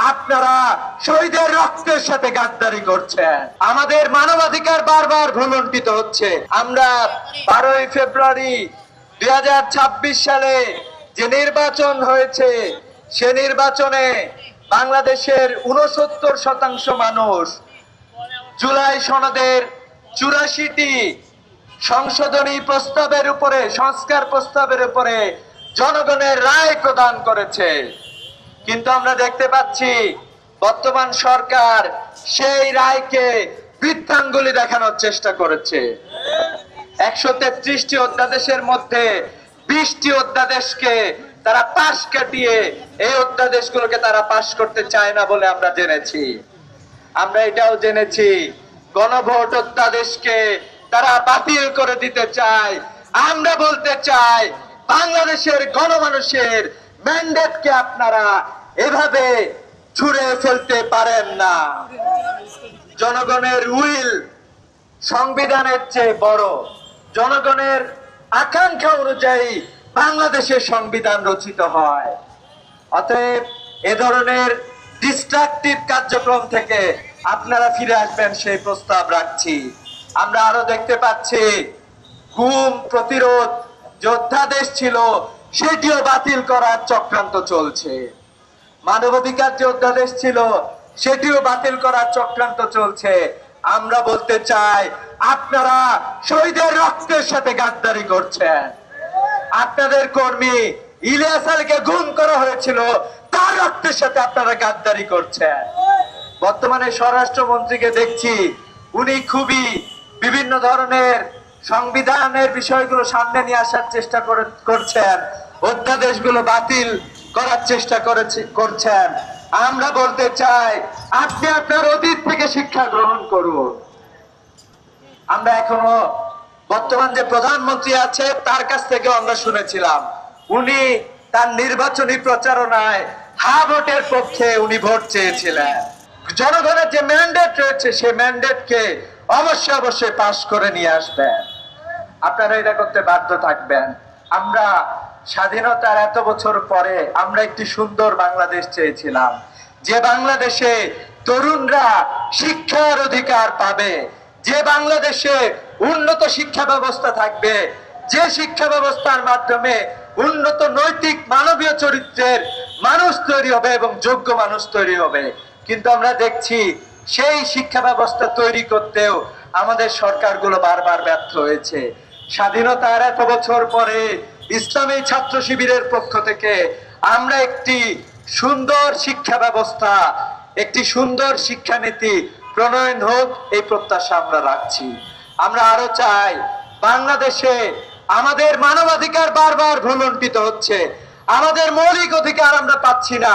আপনারা শহীদের রক্তের সাথে গাদ্দারি করছেন। আমাদের মানবাধিকার বারবার ভুলণ্ঠিত হচ্ছে। আমরা 12ই ফেব্রুয়ারি 2026 সালে যে নির্বাচন হয়েছে, সে নির্বাচনে বাংলাদেশের 69% মানুষ জুলাই সনদের 84টি সংশোধনী প্রস্তাবের উপরে, সংস্কার প্রস্তাবের উপরে জনগণের রায় প্রদান করেছে। কিন্তু আমরা দেখতে পাচ্ছি বর্তমান সরকার সেই রায়কে বৃদ্ধাঙ্গুলি দেখানোর চেষ্টা করেছে। 133টি অধ্যাদেশের মধ্যে 20টি অধ্যাদেশকে তারা পাশ কাটিয়ে এই অধ্যাদেশগুলোকে তারা পাশ করতে চায় না বলে আমরা জেনেছি। আমরা এটাও জেনেছি গণভোট অধ্যাদেশকে তারা বাতিল করে দিতে চায়। আমরা বলতে চাই, বাংলাদেশের গণমানুষের ম্যান্ডেটকে আপনারা এভাবে ছুঁড়ে ফেলতে পারেন না। জনগণের উইল সংবিধানের চেয়ে বড়। জনগণের আকাঙ্ক্ষা অনুযায়ী বাংলাদেশের সংবিধান রচিত হয়। অতএব এ ধরনের ডিস্ট্রাকটিভ কার্যক্রম থেকে আপনারা ফিরে আসবেন সেই প্রস্তাব রাখছি। আমরা আরো দেখতে পাচ্ছি গুম প্রতিরোধ যে অধ্যাদেশ ছিল সেটিও বাতিল করার চক্রান্ত চলছে। মানবাধিকার যে অধ্যাদেশ ছিল সেটিও বাতিল করার চক্রান্ত চলছে। আমরা বলতে চাই, আপনারা শহীদের রক্তের সাথে গাদ্দারি করছেন। আপনাদের কর্মী ইলিয়াস আলীকে গুম করা হয়েছিল, তার রক্তের সাথে আপনারা গাদ্দারি করছেন। বর্তমানে স্বরাষ্ট্রমন্ত্রীকে দেখছি, উনি খুবই বিভিন্ন ধরনের সংবিধানের বিষয়গুলো সামনে নিয়ে আসার চেষ্টা করছেন, অধ্যাদেশগুলো বাতিল করার চেষ্টা করছেন। আমরা বলতে চাই, আপনি আপনার অতীত থেকে শিক্ষা গ্রহণ করুন। আমরা এখনো বর্তমান যে প্রধানমন্ত্রী আছে তার কাছ থেকে আমরা শুনেছিলাম উনি তার নির্বাচনী প্রচারণায় হা ভোটের পক্ষে উনি ভোট চেয়েছিলেন। জনগণের যে ম্যান্ডেট রয়েছে সেই ম্যান্ডেটকে অবশ্যই পাশ করে নিয়ে আসবেন। আপনারা এটা করতে বাধ্য থাকবেন। আমরা স্বাধীনতার এত বছর পরে আমরা একটি সুন্দর বাংলাদেশ চেয়েছিলাম, যে বাংলাদেশে তরুণরা শিক্ষার অধিকার পাবে, যে বাংলাদেশে উন্নত শিক্ষা ব্যবস্থা থাকবে, যে শিক্ষা ব্যবস্থার মাধ্যমে উন্নত নৈতিক মানবীয় চরিত্রের মানুষ তৈরি হবে এবং যোগ্য মানুষ তৈরি হবে। কিন্তু আমরা দেখছি সেই শিক্ষা ব্যবস্থা তৈরি করতেও আমাদের সরকারগুলো বারবার ব্যর্থ হয়েছে। স্বাধীনতার এত বছর পরে ইসলামী ছাত্র শিবিরের পক্ষ থেকে আমরা একটি সুন্দর শিক্ষা ব্যবস্থা, একটি সুন্দর শিক্ষানীতি প্রণয়ন হোক, এই প্রত্যাশা আমরা রাখছি। আমরা আরো চাই, বাংলাদেশে আমাদের মানবাধিকার বারবার ভুলণ্ঠিত হচ্ছে, আমাদের মৌলিক অধিকার আমরা পাচ্ছি না।